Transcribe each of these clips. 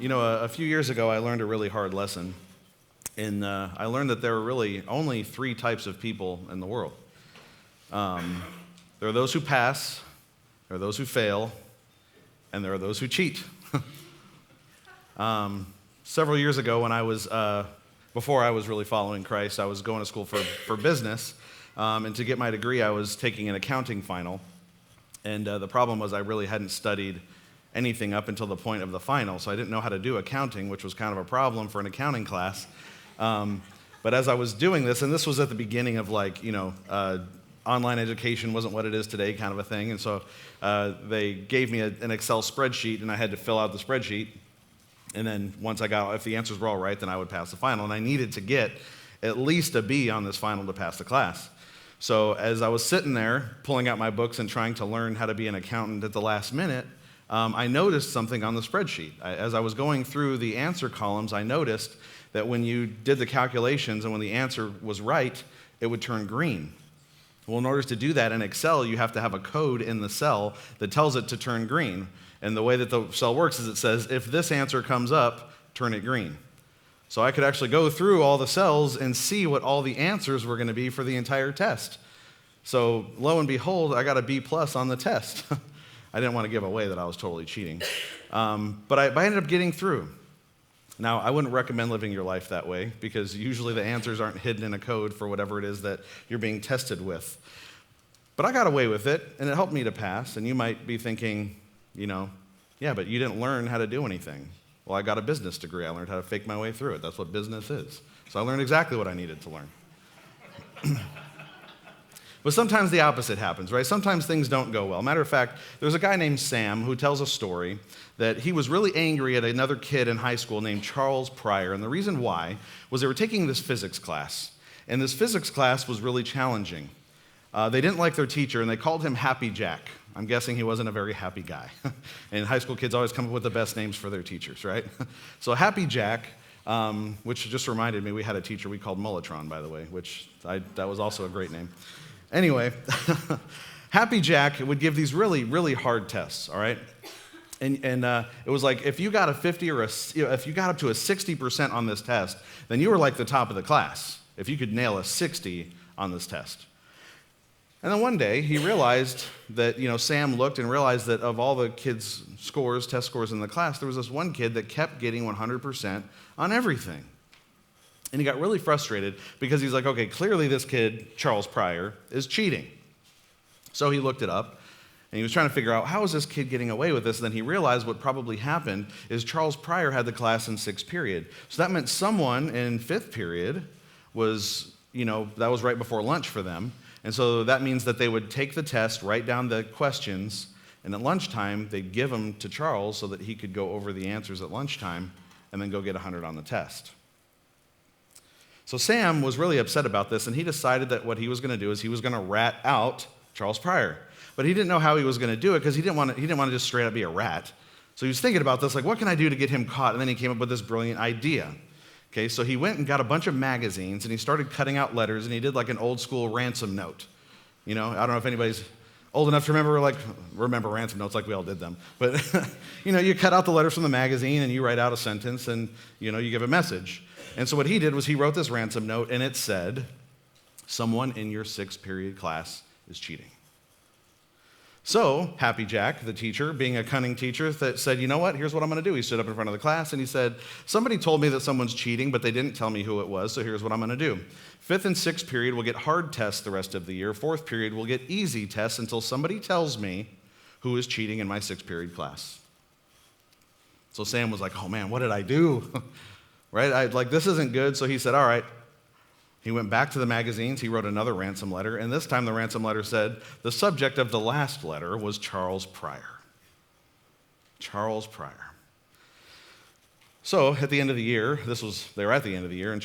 A few years ago, I learned a really hard lesson. And I learned that there are really only three types of people in the world. There are those who pass, there are those who fail, and there are those who cheat. Several years ago, when I was, before I was really following Christ, I was going to school for business. And to get my degree, I was taking an accounting final. And the problem was I really hadn't studied anything up until the point of the final, so I didn't know how to do accounting, which was kind of a problem for an accounting class. But as I was doing this, and this was at the beginning of online education wasn't what it is today kind of a thing, and so they gave me an Excel spreadsheet, and I had to fill out the spreadsheet, and then once if the answers were all right, then I would pass the final, and I needed to get at least a B on this final to pass the class. So as I was sitting there pulling out my books and trying to learn how to be an accountant at the last minute, I noticed something on the spreadsheet. As I was going through the answer columns, I noticed that when you did the calculations and when the answer was right, it would turn green. Well, in order to do that in Excel, you have to have a code in the cell that tells it to turn green. And the way that the cell works is it says, if this answer comes up, turn it green. So I could actually go through all the cells and see what all the answers were going to be for the entire test. So lo and behold, I got a B+ on the test. I didn't want to give away that I was totally cheating. But I ended up getting through. Now, I wouldn't recommend living your life that way because usually the answers aren't hidden in a code for whatever it is that you're being tested with. But I got away with it, and it helped me to pass. And you might be thinking, yeah, but you didn't learn how to do anything. Well, I got a business degree. I learned how to fake my way through it. That's what business is. So I learned exactly what I needed to learn. But sometimes the opposite happens, right? Sometimes things don't go well. Matter of fact, there's a guy named Sam who tells a story that he was really angry at another kid in high school named Charles Pryor. And the reason why was they were taking this physics class. And this physics class was really challenging. They didn't like their teacher, and they called him Happy Jack. I'm guessing he wasn't a very happy guy. And high school kids always come up with the best names for their teachers, right? So Happy Jack, which just reminded me, we had a teacher we called Mulletron, by the way, that was also a great name. Anyway, Happy Jack would give these really, really hard tests, all right? And it was like if you got a 50 or if you got up to a 60% on this test, then you were like the top of the class, if you could nail a 60 on this test. And then one day, he realized that, Sam looked and realized that of all the kids' test scores in the class, there was this one kid that kept getting 100% on everything. And he got really frustrated because he's like, okay, clearly this kid, Charles Pryor, is cheating. So he looked it up, and he was trying to figure out, how is this kid getting away with this? And then he realized what probably happened is Charles Pryor had the class in 6th period. So that meant someone in 5th period was, that was right before lunch for them. And so that means that they would take the test, write down the questions, and at lunchtime, they'd give them to Charles so that he could go over the answers at lunchtime and then go get 100 on the test. So Sam was really upset about this, and he decided that what he was going to do is he was going to rat out Charles Pryor. But he didn't know how he was going to do it because he didn't want to just straight up be a rat. So he was thinking about this, like, what can I do to get him caught? And then he came up with this brilliant idea. Okay, so he went and got a bunch of magazines, and he started cutting out letters, and he did like an old school ransom note. I don't know if anybody's old enough to remember ransom notes like we all did them. But, you cut out the letters from the magazine, and you write out a sentence, and, you give a message. And so what he did was he wrote this ransom note, and it said, someone in your 6th period class is cheating. So Happy Jack, the teacher, being a cunning teacher, said, you know what, here's what I'm going to do. He stood up in front of the class, and he said, somebody told me that someone's cheating, but they didn't tell me who it was, so here's what I'm going to do. 5th and 6th period will get hard tests the rest of the year. 4th period will get easy tests until somebody tells me who is cheating in my 6th period class. So Sam was like, oh man, what did I do? Right? This isn't good. So he said, all right. He went back to the magazines. He wrote another ransom letter. And this time the ransom letter said, the subject of the last letter was Charles Pryor. Charles Pryor. So at the end of the year, they were at the end of the year, and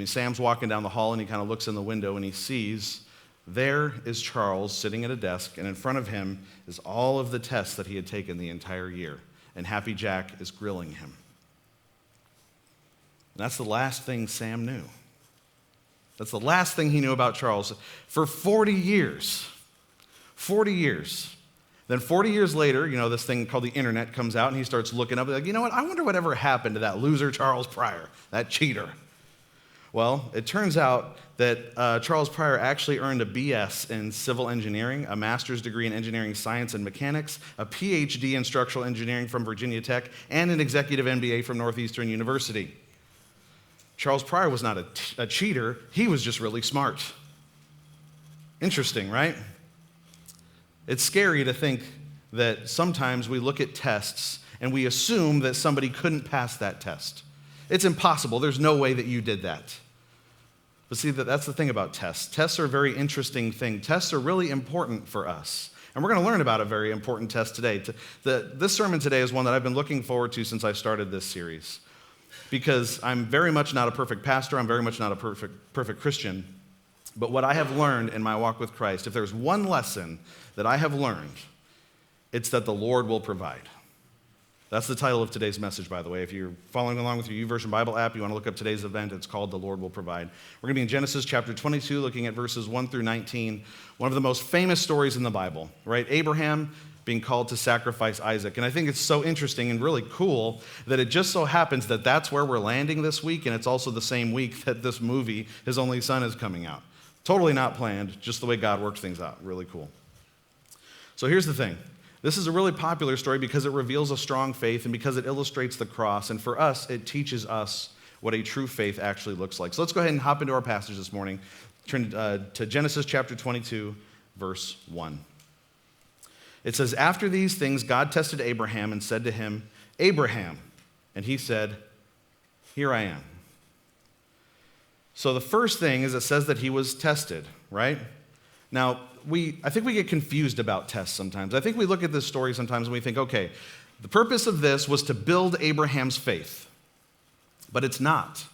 Sam's walking down the hall, and he kind of looks in the window, and he sees there is Charles sitting at a desk, and in front of him is all of the tests that he had taken the entire year. And Happy Jack is grilling him. And that's the last thing Sam knew. That's the last thing he knew about Charles. For 40 years, Then 40 years later, this thing called the internet comes out, and he starts looking up, like, you know what, I wonder whatever happened to that loser Charles Pryor, that cheater. Well, it turns out that Charles Pryor actually earned a BS in civil engineering, a master's degree in engineering science and mechanics, a PhD in structural engineering from Virginia Tech, and an executive MBA from Northeastern University. Charles Pryor was not a cheater, he was just really smart. Interesting, right? It's scary to think that sometimes we look at tests and we assume that somebody couldn't pass that test. It's impossible. There's no way that you did that. But see, that's the thing about tests. Tests are a very interesting thing. Tests are really important for us. And we're going to learn about a very important test today. This sermon today is one that I've been looking forward to since I started this series. Because I'm very much not a perfect pastor. I'm very much not a perfect Christian. But what I have learned in my walk with Christ, if there's one lesson that I have learned, it's that the Lord will provide. That's the title of today's message, by the way. If you're following along with your YouVersion Bible app, you want to look up today's event, it's called The Lord Will Provide. We're going to be in Genesis chapter 22, looking at verses 1 through 19, one of the most famous stories in the Bible, right? Abraham being called to sacrifice Isaac. And I think it's so interesting and really cool that it just so happens that that's where we're landing this week, and it's also the same week that this movie, His Only Son, is coming out. Totally not planned, just the way God works things out. Really cool. So here's the thing. This is a really popular story because it reveals a strong faith and because it illustrates the cross. And for us, it teaches us what a true faith actually looks like. So let's go ahead and hop into our passage this morning. Turn to Genesis chapter 22, verse 1. It says, "After these things, God tested Abraham and said to him, 'Abraham.' And he said, 'Here I am.'" So the first thing is it says that he was tested, right? Now, I think we get confused about tests sometimes. I think we look at this story sometimes and we think, okay, the purpose of this was to build Abraham's faith. But it's not.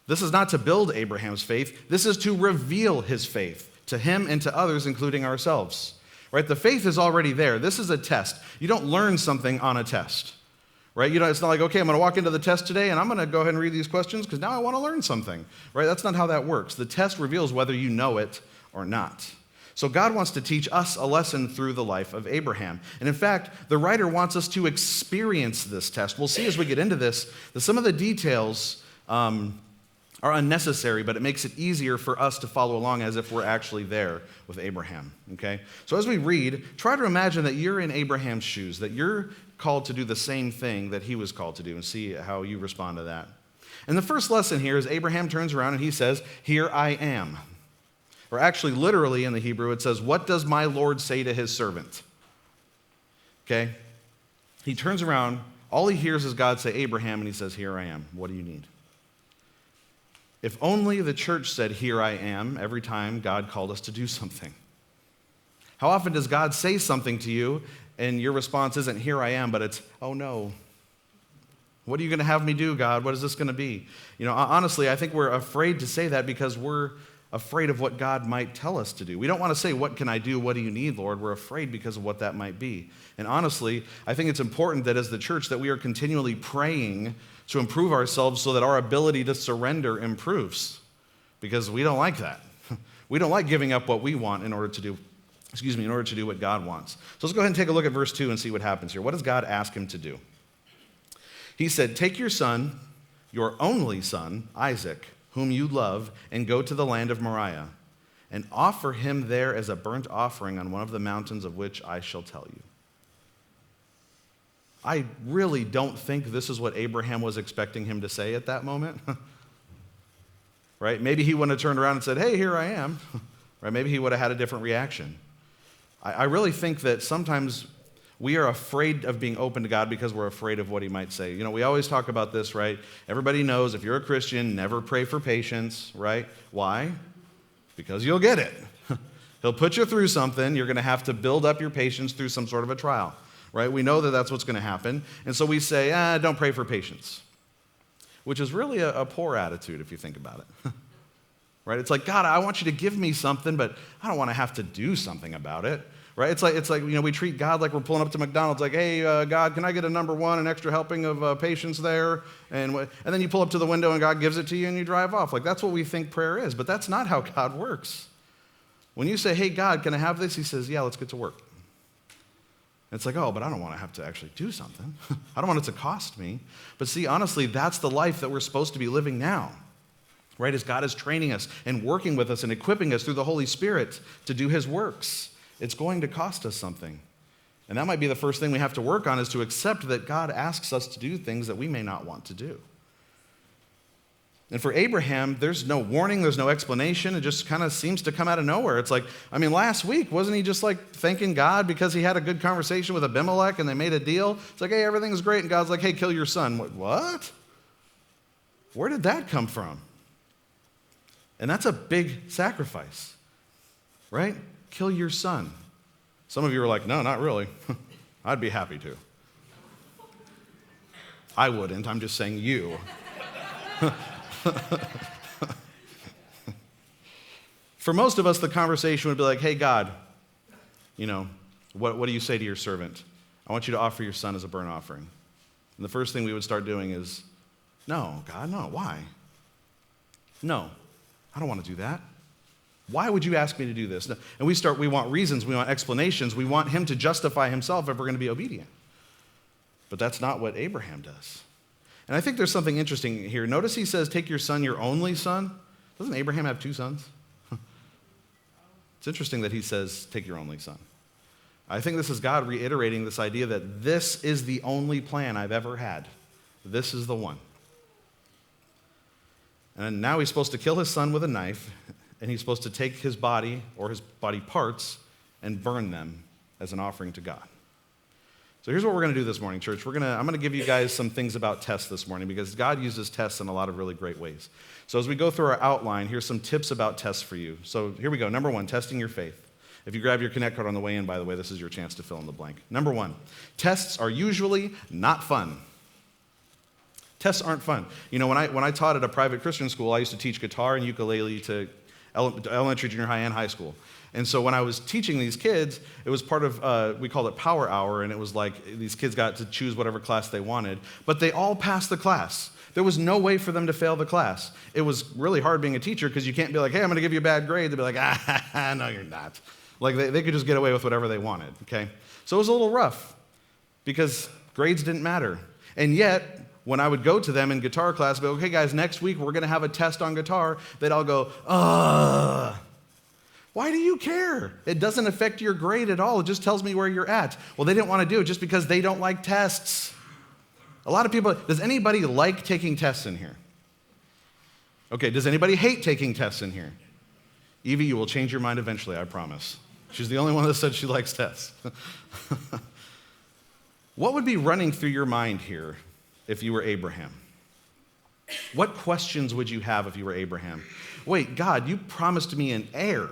This is not to build Abraham's faith. This is to reveal his faith to him and to others, including ourselves. Right? The faith is already there. This is a test. You don't learn something on a test. Right? It's not like, okay, I'm going to walk into the test today and I'm going to go ahead and read these questions because now I want to learn something. Right? That's not how that works. The test reveals whether you know it or not. So God wants to teach us a lesson through the life of Abraham. And in fact, the writer wants us to experience this test. We'll see as we get into this that some of the details are unnecessary, but it makes it easier for us to follow along as if we're actually there with Abraham, okay? So as we read, try to imagine that you're in Abraham's shoes, that you're called to do the same thing that he was called to do, and see how you respond to that. And the first lesson here is Abraham turns around and he says, "Here I am." Or actually, literally in the Hebrew, it says, "What does my Lord say to his servant?" Okay? He turns around, all he hears is God say, "Abraham," and he says, "Here I am. What do you need?" If only the church said, "Here I am," every time God called us to do something. How often does God say something to you, and your response isn't, "Here I am," but it's, "Oh no. What are you going to have me do, God? What is this going to be?" Honestly, I think we're afraid to say that because we're afraid of what God might tell us to do. We don't want to say, "What can I do? What do you need, Lord?" We're afraid because of what that might be. And honestly, I think it's important that as the church that we are continually praying to improve ourselves so that our ability to surrender improves. Because we don't like that. We don't like giving up what we want in order to do what God wants. So let's go ahead and take a look at verse 2 and see what happens here. What does God ask him to do? He said, "Take your son, your only son, Isaac, whom you love, and go to the land of Moriah, and offer him there as a burnt offering on one of the mountains of which I shall tell you." I really don't think this is what Abraham was expecting him to say at that moment. Right? Maybe he wouldn't have turned around and said, "Hey, here I am." Right? Maybe he would have had a different reaction. I really think that sometimes we are afraid of being open to God because we're afraid of what he might say. We always talk about this, right? Everybody knows if you're a Christian, never pray for patience, right? Why? Because you'll get it. He'll put you through something. You're going to have to build up your patience through some sort of a trial, right? We know that that's what's going to happen. And so we say, don't pray for patience, which is really a poor attitude if you think about it. Right? It's like, "God, I want you to give me something, but I don't want to have to do something about it." Right? It's like we treat God like we're pulling up to McDonald's, like, "Hey, God, can I get a number one, an extra helping of patience there?" And then you pull up to the window and God gives it to you and you drive off. Like, that's what we think prayer is, but that's not how God works. When you say, "Hey, God, can I have this?" He says, "Yeah, let's get to work." it's like, oh, but I don't want to have to actually do something. I don't want it to cost me. But see, honestly, that's the life that we're supposed to be living now, right? As God is training us and working with us and equipping us through the Holy Spirit to do his works. It's going to cost us something. And that might be the first thing we have to work on, is to accept that God asks us to do things that we may not want to do. And for Abraham, there's no warning, there's no explanation. It just kind of seems to come out of nowhere. It's like, last week, wasn't he just like thanking God because he had a good conversation with Abimelech and they made a deal? It's like, hey, everything's great. And God's like, hey, kill your son. What? Where did that come from? And that's a big sacrifice, right? Kill your son. Some of you are like, no, not really. I'd be happy to. I wouldn't. I'm just saying you. For most of us, the conversation would be like, hey, God, what do you say to your servant? I want you to offer your son as a burnt offering. And the first thing we would start doing is, no, God, no. Why? No, I don't want to do that. Why would you ask me to do this? And we want reasons, we want explanations, we want him to justify himself if we're going to be obedient. But that's not what Abraham does. And I think there's something interesting here. Notice he says, take your son, your only son. Doesn't Abraham have two sons? It's interesting that he says, take your only son. I think this is God reiterating this idea that this is the only plan I've ever had. This is the one. And now he's supposed to kill his son with a knife, and he's supposed to take his body or his body parts and burn them as an offering to God. So here's what we're going to do this morning, church. I'm going to give you guys some things about tests this morning, because God uses tests in a lot of really great ways. So as we go through our outline, here's some tips about tests for you. So here we go. Number one, testing your faith. If you grab your Connect card on the way in, by the way, this is your chance to fill in the blank. Number one, tests are usually not fun. Tests aren't fun. When I taught at a private Christian school, I used to teach guitar and ukulele to elementary, junior high, and high school. And so when I was teaching these kids, it was part of, we called it Power Hour, and it was like these kids got to choose whatever class they wanted, but they all passed the class. There was no way for them to fail the class. It was really hard being a teacher, because you can't be like, hey, I'm going to give you a bad grade. They'd be like, no, you're not. Like they could just get away with whatever they wanted, okay? So it was a little rough, because grades didn't matter. And yet, when I would go to them in guitar class, I'd be like, okay, guys, next week we're going to have a test on guitar, they'd all go, why do you care? It doesn't affect your grade at all. It just tells me where you're at. Well, they didn't want to do it just because they don't like tests. A lot of people, does anybody like taking tests in here? Okay, does anybody hate taking tests in here? Evie, you will change your mind eventually, I promise. She's the only one that said she likes tests. What would be running through your mind here if you were Abraham? What questions would you have if you were Abraham? Wait, God, you promised me an heir.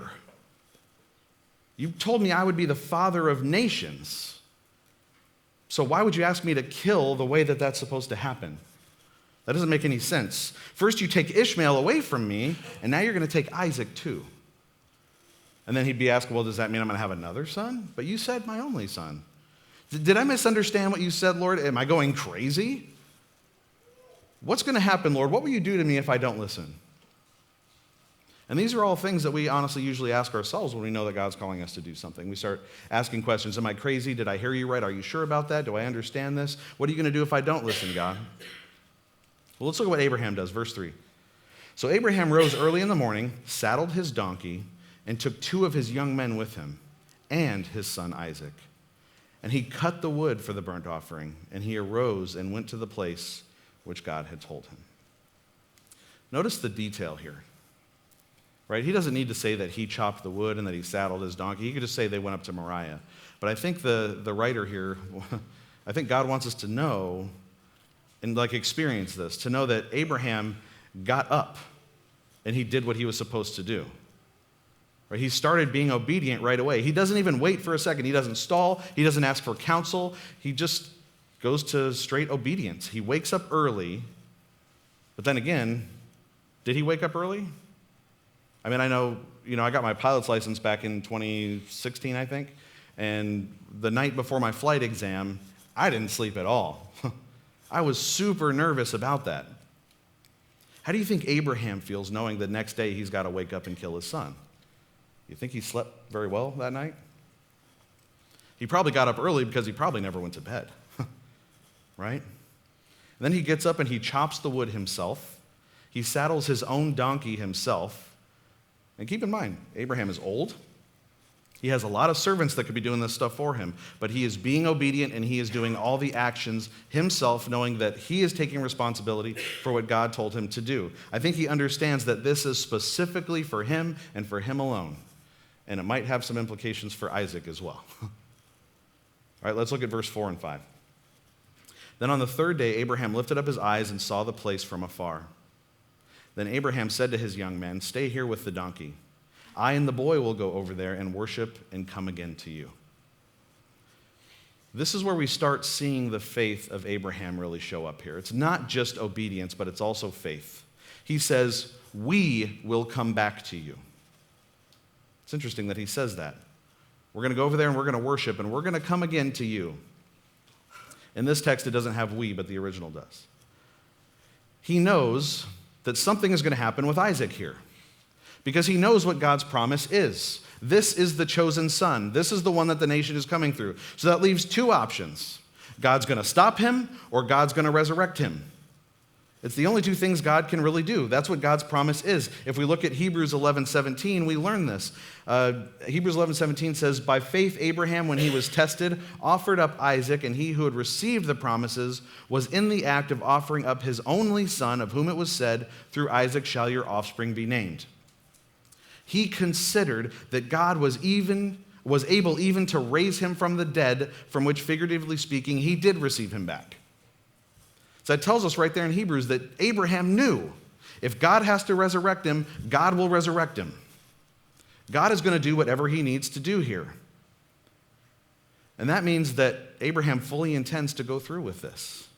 You told me I would be the father of nations. So why would you ask me to kill the way that that's supposed to happen? That doesn't make any sense. First you take Ishmael away from me, and now you're going to take Isaac too. And then he'd be asking, well, does that mean I'm going to have another son? But you said my only son. Did I misunderstand what you said, Lord? Am I going crazy? What's going to happen, Lord? What will you do to me if I don't listen? And these are all things that we honestly usually ask ourselves when we know that God's calling us to do something. We start asking questions. Am I crazy? Did I hear you right? Are you sure about that? Do I understand this? What are you going to do if I don't listen, God? Well, let's look at what Abraham does. Verse 3. So Abraham rose early in the morning, saddled his donkey, and took 2 of his young men with him and his son Isaac. And he cut the wood for the burnt offering, and he arose and went to the place which God had told him. Notice the detail here. Right? He doesn't need to say that he chopped the wood and that he saddled his donkey. He could just say they went up to Moriah. But I think the writer here, I think God wants us to know and experience this, to know that Abraham got up and he did what he was supposed to do. Right? He started being obedient right away. He doesn't even wait for a second. He doesn't stall. He doesn't ask for counsel. He just goes to straight obedience. He wakes up early. But then again, did he wake up early? I know, I got my pilot's license back in 2016, I think, and the night before my flight exam, I didn't sleep at all. I was super nervous about that. How do you think Abraham feels knowing the next day he's got to wake up and kill his son? You think he slept very well that night? He probably got up early because he probably never went to bed, right? And then he gets up and he chops the wood himself. He saddles his own donkey himself. And keep in mind, Abraham is old. He has a lot of servants that could be doing this stuff for him, but he is being obedient and he is doing all the actions himself, knowing that he is taking responsibility for what God told him to do. I think he understands that this is specifically for him and for him alone, and it might have some implications for Isaac as well. All right, let's look at verse 4 and 5. Then on the third day, Abraham lifted up his eyes and saw the place from afar. Then Abraham said to his young men, "Stay here with the donkey. I and the boy will go over there and worship and come again to you." This is where we start seeing the faith of Abraham really show up here. It's not just obedience, but it's also faith. He says, "We will come back to you." It's interesting that he says that. We're going to go over there and we're going to worship and we're going to come again to you. In this text, it doesn't have "we," but the original does. He knows that something is going to happen with Isaac here, because he knows what God's promise is. This is the chosen son. This is the one that the nation is coming through. So that leaves two options. God's going to stop him or God's going to resurrect him. It's the only two things God can really do. That's what God's promise is. If we look at Hebrews 11:17, we learn this. Hebrews 11:17 says, "By faith Abraham, when he was tested, offered up Isaac, and he who had received the promises was in the act of offering up his only son, of whom it was said, 'Through Isaac shall your offspring be named.'" He considered that God was able even to raise him from the dead, from which, figuratively speaking, he did receive him back. So that tells us right there in Hebrews that Abraham knew if God has to resurrect him, God will resurrect him. God is going to do whatever he needs to do here. And that means that Abraham fully intends to go through with this.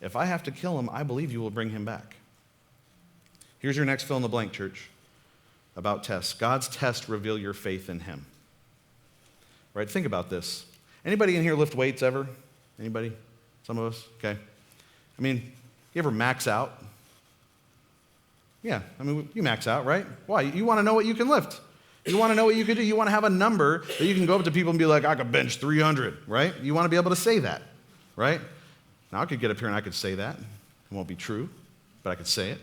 If I have to kill him, I believe you will bring him back. Here's your next fill in the blank, church, about tests. God's tests reveal your faith in him. Right? Think about this. Anybody in here lift weights ever? Anybody? Some of us? Okay. I mean, you ever max out? Yeah, I mean, you max out, right? Why? You want to know what you can lift. You want to know what you can do. You want to have a number that you can go up to people and be like, "I could bench 300, right? You want to be able to say that, right? Now, I could get up here and I could say that. It won't be true, but I could say it.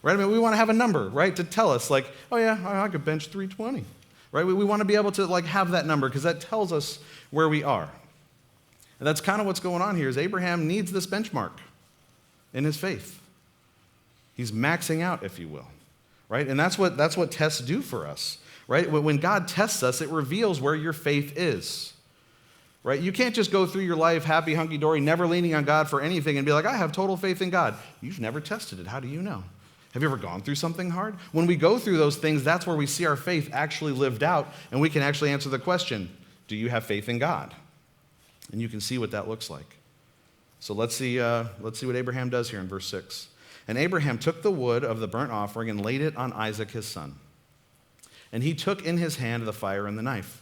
Right? I mean, we want to have a number, right, to tell us, like, "Oh, yeah, I could bench 320, right? We want to be able to, like, have that number because that tells us where we are. And that's kind of what's going on here is Abraham needs this benchmark in his faith. He's maxing out, if you will, right? And that's what tests do for us, right? When God tests us, it reveals where your faith is, right? You can't just go through your life happy, hunky-dory, never leaning on God for anything and be like, "I have total faith in God." You've never tested it. How do you know? Have you ever gone through something hard? When we go through those things, that's where we see our faith actually lived out, and we can actually answer the question, do you have faith in God? And you can see what that looks like. So let's see what Abraham does here in verse 6. "And Abraham took the wood of the burnt offering and laid it on Isaac his son. And he took in his hand the fire and the knife.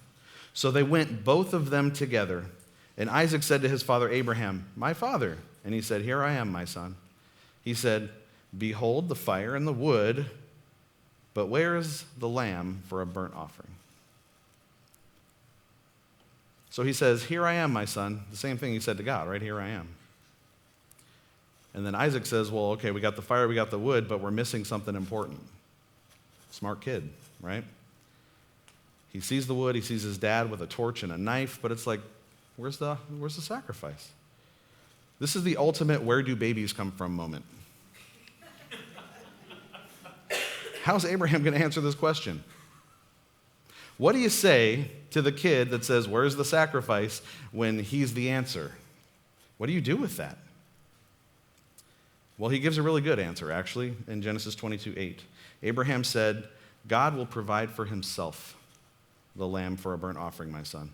So they went both of them together. And Isaac said to his father Abraham, 'My father.' And he said, 'Here I am, my son.' He said, 'Behold the fire and the wood, but where is the lamb for a burnt offering?'" So he says, "Here I am, my son." The same thing he said to God, right? "Here I am." And then Isaac says, "Well, okay, we got the fire, we got the wood, but we're missing something important." Smart kid, right? He sees the wood, he sees his dad with a torch and a knife, but it's like, where's the sacrifice? This is the ultimate "where do babies come from" moment. How's Abraham going to answer this question? What do you say to the kid that says, "Where's the sacrifice?" when he's the answer? What do you do with that? Well, he gives a really good answer, actually, in Genesis 22:8. Abraham said, "God will provide for himself the lamb for a burnt offering, my son."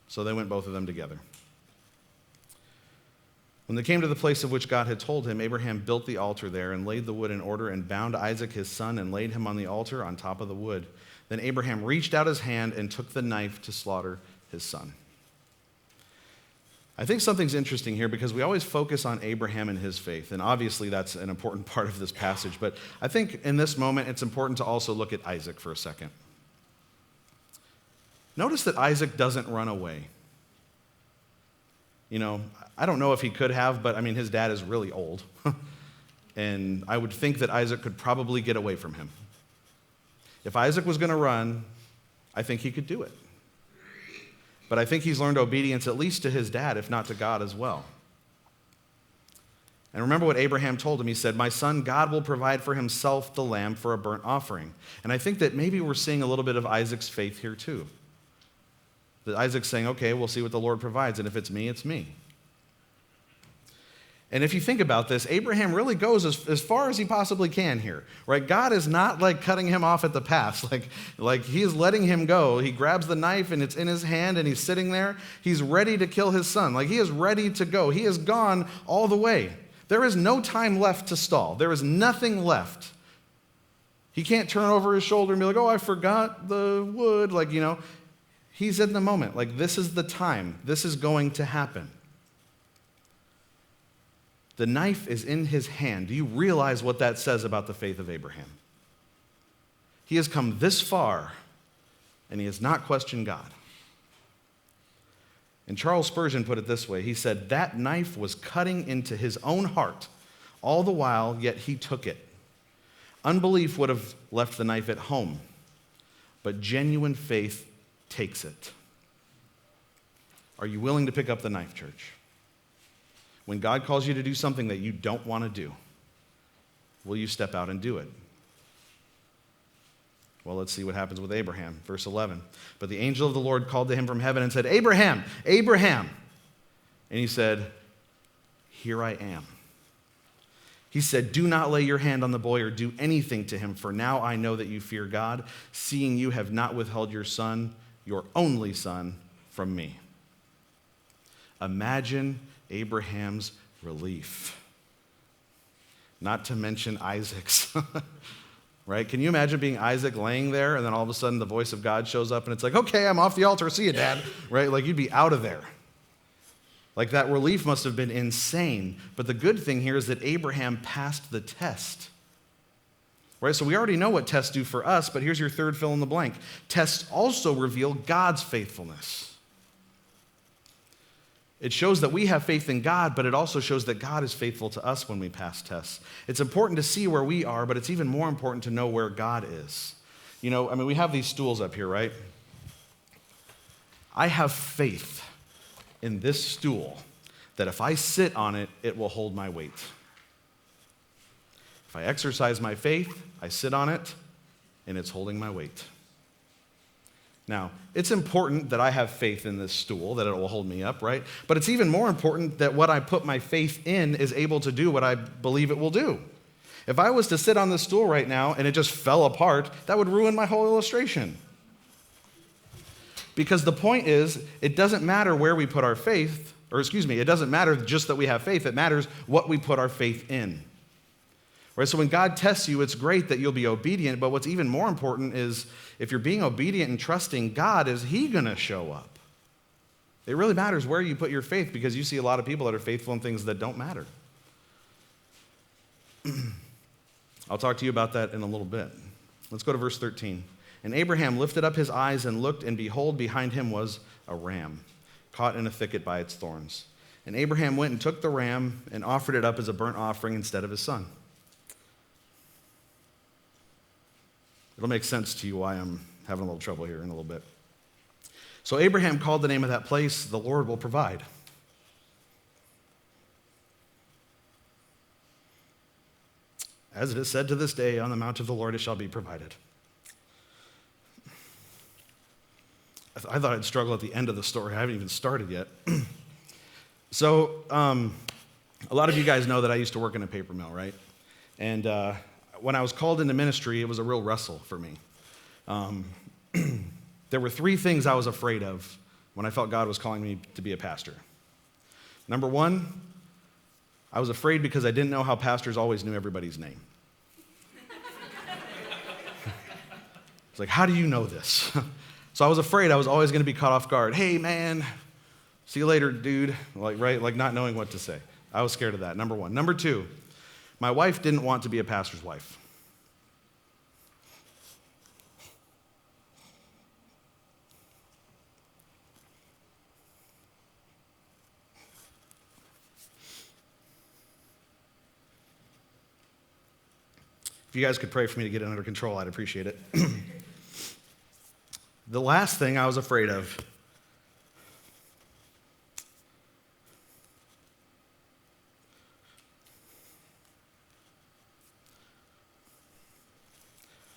So they went both of them together. When they came to the place of which God had told him, Abraham built the altar there and laid the wood in order and bound Isaac his son and laid him on the altar on top of the wood. Then Abraham reached out his hand and took the knife to slaughter his son. I think something's interesting here because we always focus on Abraham and his faith, and obviously that's an important part of this passage, but I think in this moment it's important to also look at Isaac for a second. Notice that Isaac doesn't run away. You know, I don't know if he could have, but I mean, his dad is really old. And I would think that Isaac could probably get away from him. If Isaac was going to run, I think he could do it. But I think he's learned obedience at least to his dad, if not to God as well. And remember what Abraham told him. He said, "My son, God will provide for himself the lamb for a burnt offering." And I think that maybe we're seeing a little bit of Isaac's faith here too. That Isaac's saying, okay, we'll see what the Lord provides, and if it's me, it's me. And if you think about this, Abraham really goes as far as he possibly can here, right? God is not like cutting him off at the pass. Like he is letting him go. He grabs the knife and it's in his hand and he's sitting there. He's ready to kill his son. Like he is ready to go. He has gone all the way. There is no time left to stall. There is nothing left. He can't turn over his shoulder and be like, oh, I forgot the wood. Like, you know, he's in the moment. Like this is the time. This is going to happen. The knife is in his hand. Do you realize what that says about the faith of Abraham? He has come this far, and he has not questioned God. And Charles Spurgeon put it this way. He said, that knife was cutting into his own heart all the while, yet he took it. Unbelief would have left the knife at home, but genuine faith takes it. Are you willing to pick up the knife, church? When God calls you to do something that you don't want to do, will you step out and do it? Well, let's see what happens with Abraham. Verse 11. But the angel of the Lord called to him from heaven and said, Abraham, Abraham. And he said, here I am. He said, do not lay your hand on the boy or do anything to him, for now I know that you fear God, seeing you have not withheld your son, your only son, from me. Imagine Abraham's relief. Not to mention Isaac's. Right? Can you imagine being Isaac laying there and then all of a sudden the voice of God shows up and it's like, okay, I'm off the altar. See you, Dad. Right? Like you'd be out of there. Like that relief must have been insane. But the good thing here is that Abraham passed the test. Right? So we already know what tests do for us, but here's your third fill in the blank. Tests also reveal God's faithfulness. It shows that we have faith in God, but it also shows that God is faithful to us when we pass tests. It's important to see where we are, but it's even more important to know where God is. You know, I mean, we have these stools up here, right? I have faith in this stool that if I sit on it, it will hold my weight. If I exercise my faith, I sit on it, and it's holding my weight. Now, it's important that I have faith in this stool, that it will hold me up, right? But it's even more important that what I put my faith in is able to do what I believe it will do. If I was to sit on this stool right now and it just fell apart, that would ruin my whole illustration. Because the point is, it doesn't matter where we put our faith, it doesn't matter just that we have faith, it matters what we put our faith in. Right? So when God tests you, it's great that you'll be obedient, but what's even more important is if you're being obedient and trusting God, is He going to show up? It really matters where you put your faith because you see a lot of people that are faithful in things that don't matter. I'll talk to you about that in a little bit. Let's go to verse 13. And Abraham lifted up his eyes and looked, and behold, behind him was a ram, caught in a thicket by its thorns. And Abraham went and took the ram and offered it up as a burnt offering instead of his son. It'll make sense to you why I'm having a little trouble here in a little bit. So Abraham called the name of that place, the Lord will provide. As it is said to this day, on the mount of the Lord it shall be provided. I thought I'd struggle at the end of the story. I haven't even started yet. So a lot of you guys know that I used to work in a paper mill, right? And when I was called into ministry, it was a real wrestle for me. There were 3 things I was afraid of when I felt God was calling me to be a pastor. Number 1, I was afraid because I didn't know how pastors always knew everybody's name. It's like, how do you know this? So I was afraid I was always going to be caught off guard. Hey, man, see you later, dude. Like not knowing what to say. I was scared of that, number 1. Number 2, my wife didn't want to be a pastor's wife. If you guys could pray for me to get it under control, I'd appreciate it. The last thing I was afraid of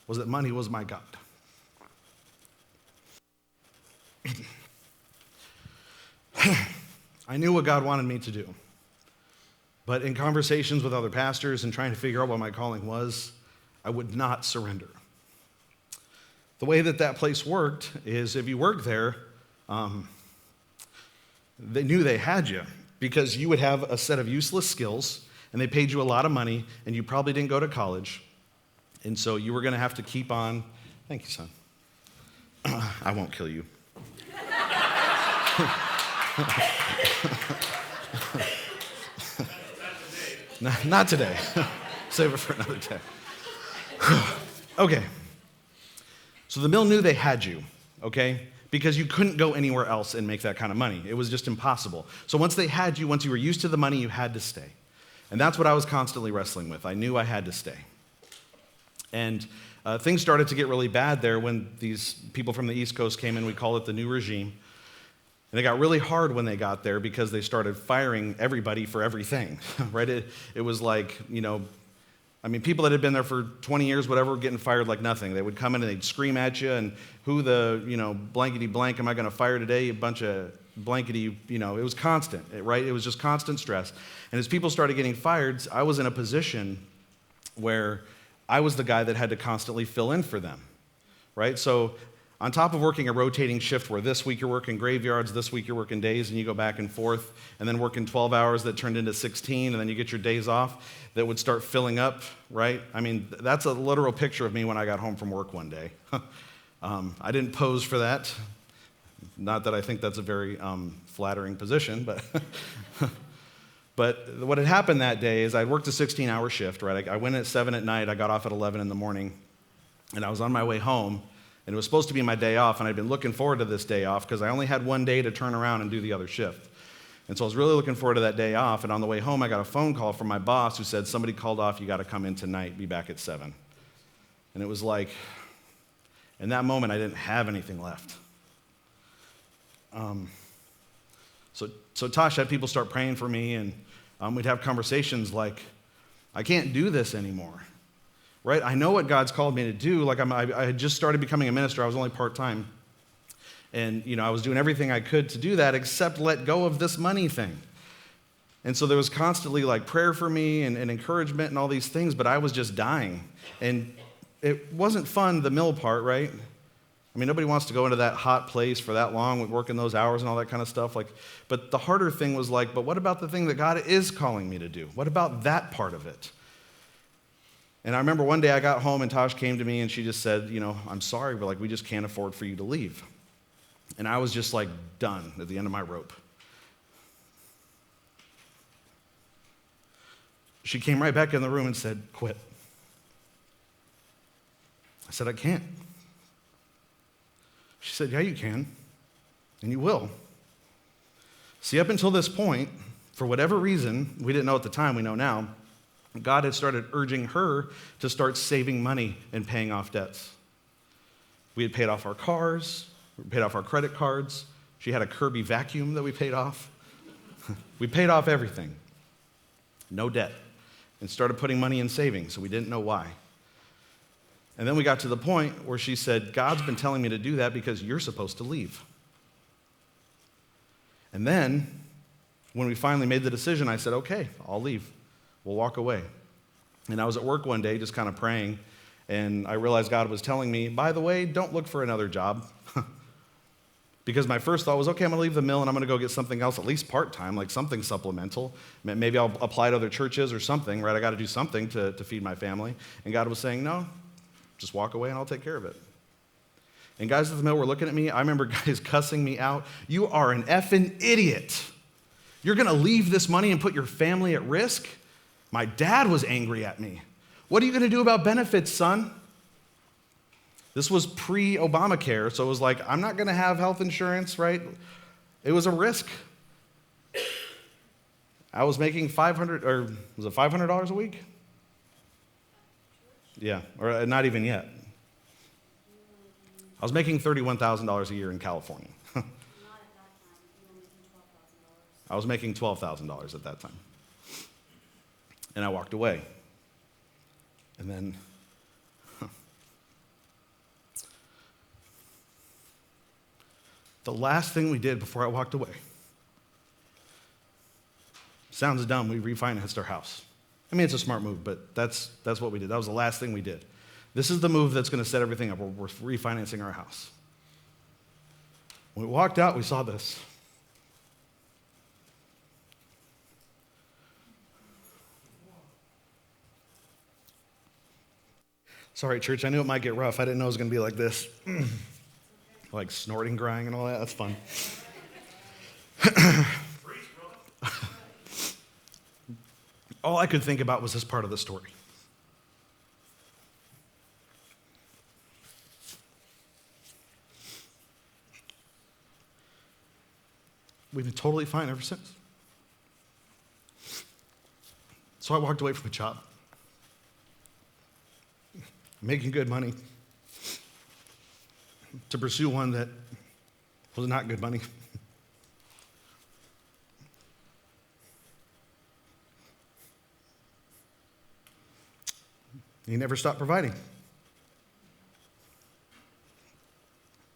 was that money was my God. I knew what God wanted me to do. But in conversations with other pastors and trying to figure out what my calling was, I would not surrender. The way that place worked is if you worked there, they knew they had you because you would have a set of useless skills and they paid you a lot of money and you probably didn't go to college. And so you were going to have to keep on. Thank you, son. I won't kill you. Not today. Save it for another day. Okay. So the mill knew they had you, okay? Because you couldn't go anywhere else and make that kind of money. It was just impossible. So once they had you, once you were used to the money, you had to stay. And that's what I was constantly wrestling with. I knew I had to stay. And things started to get really bad there when these people from the East Coast came in. We call it the new regime. And it got really hard when they got there because they started firing everybody for everything, right? It was like, people that had been there for 20 years, whatever, were getting fired like nothing. They would come in and they'd scream at you, and who the, blankety blank am I going to fire today? A bunch of blankety, it was constant, right? It was just constant stress. And as people started getting fired, I was in a position where I was the guy that had to constantly fill in for them, right? So on top of working a rotating shift where this week you're working graveyards, this week you're working days, and you go back and forth, and then working 12 hours that turned into 16, and then you get your days off that would start filling up, right? That's a literal picture of me when I got home from work one day. I didn't pose for that. Not that I think that's a very flattering position, but but what had happened that day is I worked a 16-hour shift, right? I went at 7 at night, I got off at 11 in the morning, and I was on my way home. And it was supposed to be my day off, and I'd been looking forward to this day off because I only had one day to turn around and do the other shift. And so I was really looking forward to that day off, and on the way home, I got a phone call from my boss who said, somebody called off, you got to come in tonight, be back at 7. And it was like, in that moment, I didn't have anything left. So Tosh had people start praying for me, and we'd have conversations like, I can't do this anymore. Right? I know what God's called me to do. Like I had just started becoming a minister. I was only part-time. And, I was doing everything I could to do that except let go of this money thing. And so there was constantly like prayer for me and encouragement and all these things, but I was just dying. And it wasn't fun, the mill part, right? Nobody wants to go into that hot place for that long with working those hours and all that kind of stuff. But the harder thing was but what about the thing that God is calling me to do? What about that part of it? And I remember one day I got home and Tosh came to me and she just said, I'm sorry, but we just can't afford for you to leave. And I was just done at the end of my rope. She came right back in the room and said, quit. I said, I can't. She said, yeah, you can, and you will. See, up until this point, for whatever reason, we didn't know at the time, we know now, God had started urging her to start saving money and paying off debts. We had paid off our cars, we paid off our credit cards. She had a Kirby vacuum that we paid off. We paid off everything. No debt. And started putting money in savings, so we didn't know why. And then we got to the point where she said, God's been telling me to do that because you're supposed to leave. And then, when we finally made the decision, I said, okay, I'll leave. We'll walk away. And I was at work one day just kind of praying, and I realized God was telling me, by the way, don't look for another job. Because my first thought was, okay, I'm going to leave the mill and I'm going to go get something else, at least part-time, like something supplemental. Maybe I'll apply to other churches or something, right? I got to do something to feed my family. And God was saying, no, just walk away and I'll take care of it. And guys at the mill were looking at me. I remember guys cussing me out. You are an effing idiot. You're going to leave this money and put your family at risk? My dad was angry at me. What are you going to do about benefits, son? This was pre-Obamacare, so it was like, I'm not going to have health insurance, right? It was a risk. I was making $500 a week? Yeah, or not even yet. I was making $31,000 a year in California. Not at that time. You were making $12,000. I was making $12,000 at that time. And I walked away. And then, the last thing we did before I walked away, sounds dumb, we refinanced our house. I mean, it's a smart move, but that's what we did. That was the last thing we did. This is the move that's going to set everything up. We're refinancing our house. When we walked out, we saw this. Sorry, church, I knew it might get rough. I didn't know it was going to be like this. Like snorting, crying, and all that. That's fun. All I could think about was this part of the story. We've been totally fine ever since. So I walked away from a job, making good money, to pursue one that was not good money. He never stopped providing.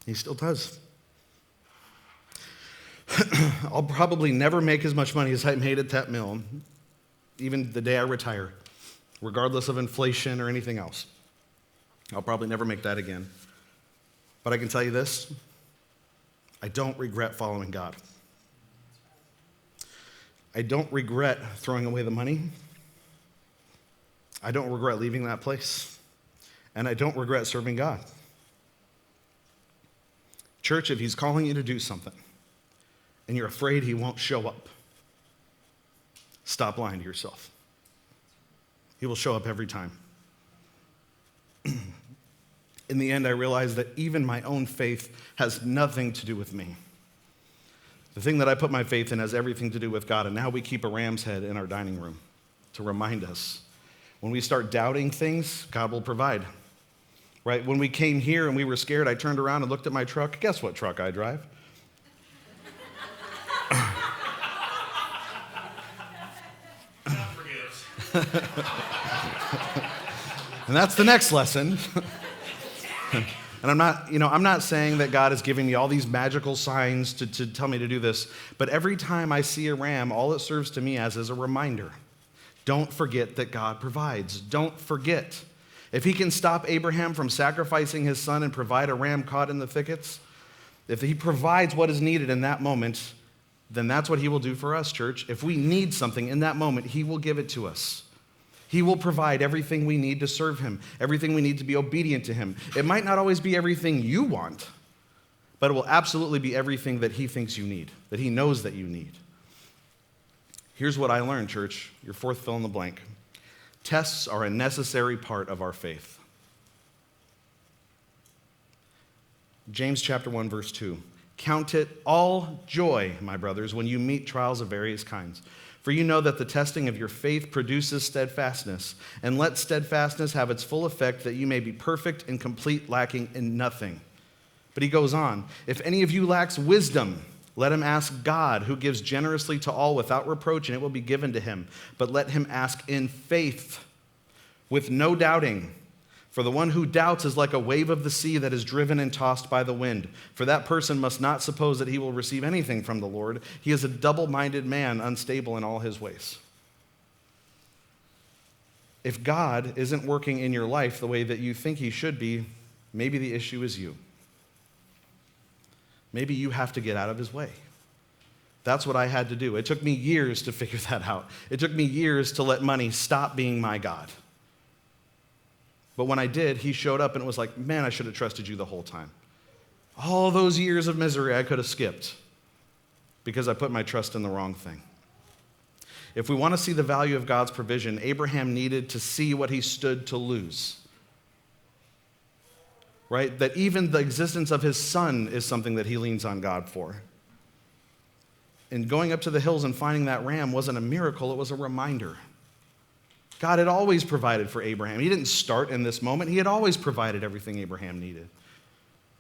He still does. I'll probably never make as much money as I made at that mill, even the day I retire, regardless of inflation or anything else. I'll probably never make that again. But I can tell you this, I don't regret following God. I don't regret throwing away the money. I don't regret leaving that place. And I don't regret serving God. Church, if he's calling you to do something, and you're afraid he won't show up, stop lying to yourself. He will show up every time. In the end, I realized that even my own faith has nothing to do with me. The thing that I put my faith in has everything to do with God, and now we keep a ram's head in our dining room to remind us. When we start doubting things, God will provide. Right? When we came here and we were scared, I turned around and looked at my truck. Guess what truck I drive? And that's the next lesson. And I'm not saying that God is giving me all these magical signs to tell me to do this, but every time I see a ram, all it serves to me as is a reminder. Don't forget that God provides. Don't forget. If he can stop Abraham from sacrificing his son and provide a ram caught in the thickets, if he provides what is needed in that moment, then that's what he will do for us, church. If we need something in that moment, he will give it to us. He will provide everything we need to serve him, everything we need to be obedient to him. It might not always be everything you want, but it will absolutely be everything that he thinks you need, that he knows that you need. Here's what I learned, church. Your fourth fill in the blank. Tests are a necessary part of our faith. James chapter 1, verse 2. Count it all joy, my brothers, when you meet trials of various kinds. For you know that the testing of your faith produces steadfastness. And let steadfastness have its full effect, that you may be perfect and complete, lacking in nothing. But he goes on. If any of you lacks wisdom, let him ask God, who gives generously to all without reproach, and it will be given to him. But let him ask in faith, with no doubting. For the one who doubts is like a wave of the sea that is driven and tossed by the wind. For that person must not suppose that he will receive anything from the Lord. He is a double-minded man, unstable in all his ways. If God isn't working in your life the way that you think he should be, maybe the issue is you. Maybe you have to get out of his way. That's what I had to do. It took me years to figure that out. It took me years to let money stop being my God. But when I did, he showed up and it was like, man, I should have trusted you the whole time. All those years of misery I could have skipped because I put my trust in the wrong thing. If we want to see the value of God's provision, Abraham needed to see what he stood to lose. Right? That even the existence of his son is something that he leans on God for. And going up to the hills and finding that ram wasn't a miracle, it was a reminder. God had always provided for Abraham. He didn't start in this moment. He had always provided everything Abraham needed.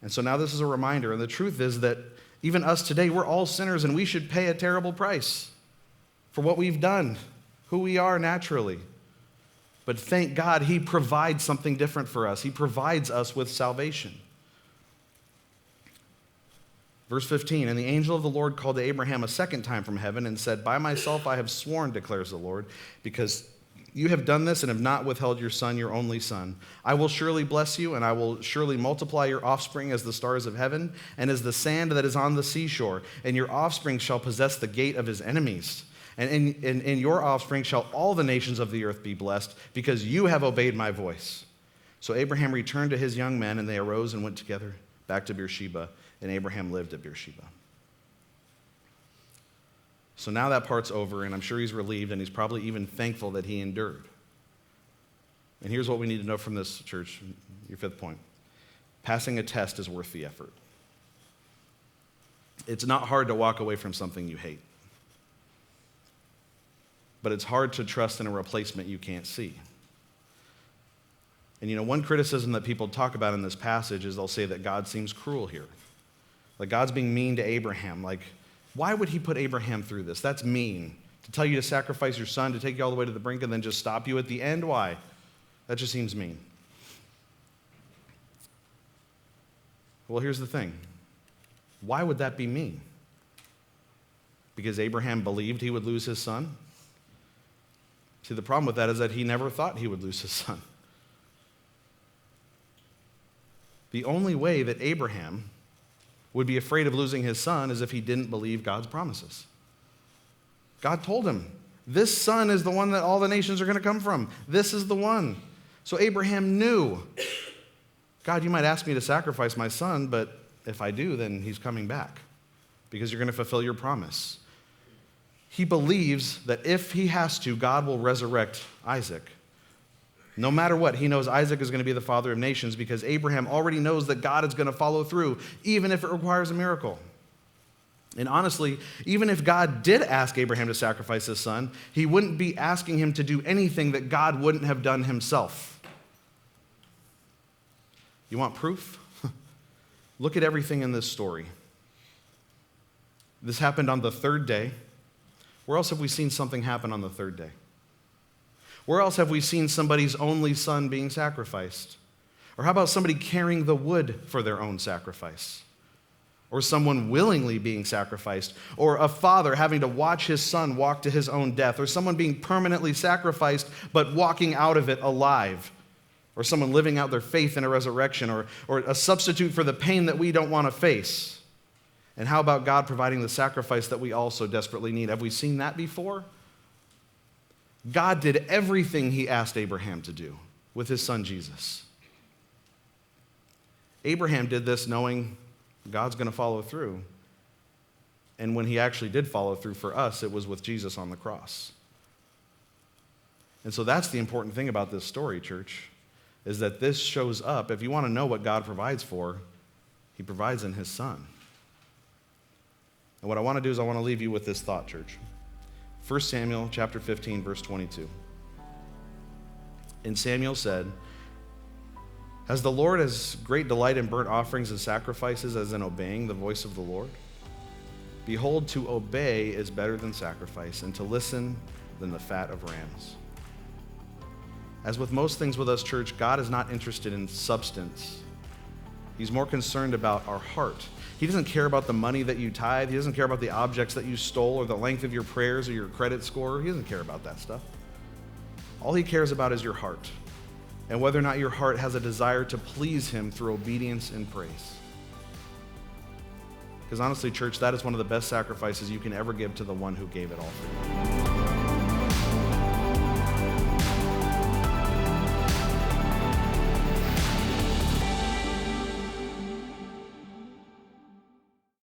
And so now this is a reminder. And the truth is that even us today, we're all sinners, and we should pay a terrible price for what we've done, who we are naturally. But thank God he provides something different for us. He provides us with salvation. Verse 15, and the angel of the Lord called to Abraham a second time from heaven and said, by myself I have sworn, declares the Lord, because you have done this and have not withheld your son, your only son. I will surely bless you, and I will surely multiply your offspring as the stars of heaven and as the sand that is on the seashore. And your offspring shall possess the gate of his enemies. And in your offspring shall all the nations of the earth be blessed, because you have obeyed my voice. So Abraham returned to his young men, and they arose and went together back to Beersheba, and Abraham lived at Beersheba. So now that part's over, and I'm sure he's relieved, and he's probably even thankful that he endured. And here's what we need to know from this, church, your fifth point. Passing a test is worth the effort. It's not hard to walk away from something you hate, but it's hard to trust in a replacement you can't see. And one criticism that people talk about in this passage is they'll say that God seems cruel here. Like God's being mean to Abraham. Like, why would he put Abraham through this? That's mean. To tell you to sacrifice your son, to take you all the way to the brink, and then just stop you at the end? Why? That just seems mean. Well, here's the thing. Why would that be mean? Because Abraham believed he would lose his son? See, the problem with that is that he never thought he would lose his son. The only way that Abraham would be afraid of losing his son is if he didn't believe God's promises. God told him, this son is the one that all the nations are going to come from. This is the one. So Abraham knew, God, you might ask me to sacrifice my son, but if I do, then he's coming back because you're going to fulfill your promise. He believes that if he has to, God will resurrect Isaac. No matter what, he knows Isaac is going to be the father of nations because Abraham already knows that God is going to follow through, even if it requires a miracle. And honestly, even if God did ask Abraham to sacrifice his son, he wouldn't be asking him to do anything that God wouldn't have done himself. You want proof? Look at everything in this story. This happened on the third day. Where else have we seen something happen on the third day? Where else have we seen somebody's only son being sacrificed? Or how about somebody carrying the wood for their own sacrifice? Or someone willingly being sacrificed? Or a father having to watch his son walk to his own death? Or someone being permanently sacrificed but walking out of it alive? Or someone living out their faith in a resurrection? Or a substitute for the pain that we don't want to face? And how about God providing the sacrifice that we also desperately need? Have we seen that before? God did everything he asked Abraham to do with his son Jesus. Abraham did this knowing God's going to follow through. And when he actually did follow through for us, it was with Jesus on the cross. And so that's the important thing about this story, church, is that this shows up. If you want to know what God provides for, he provides in his son. And what I want to do is I want to leave you with this thought, church. 1 Samuel chapter 15, verse 22. And Samuel said, has the Lord as great delight in burnt offerings and sacrifices as in obeying the voice of the Lord? Behold, to obey is better than sacrifice, and to listen than the fat of rams. As with most things with us, church, God is not interested in substance. He's more concerned about our heart. He doesn't care about the money that you tithe. He doesn't care about the objects that you stole or the length of your prayers or your credit score. He doesn't care about that stuff. All he cares about is your heart and whether or not your heart has a desire to please him through obedience and praise. Because honestly, church, that is one of the best sacrifices you can ever give to the one who gave it all for you.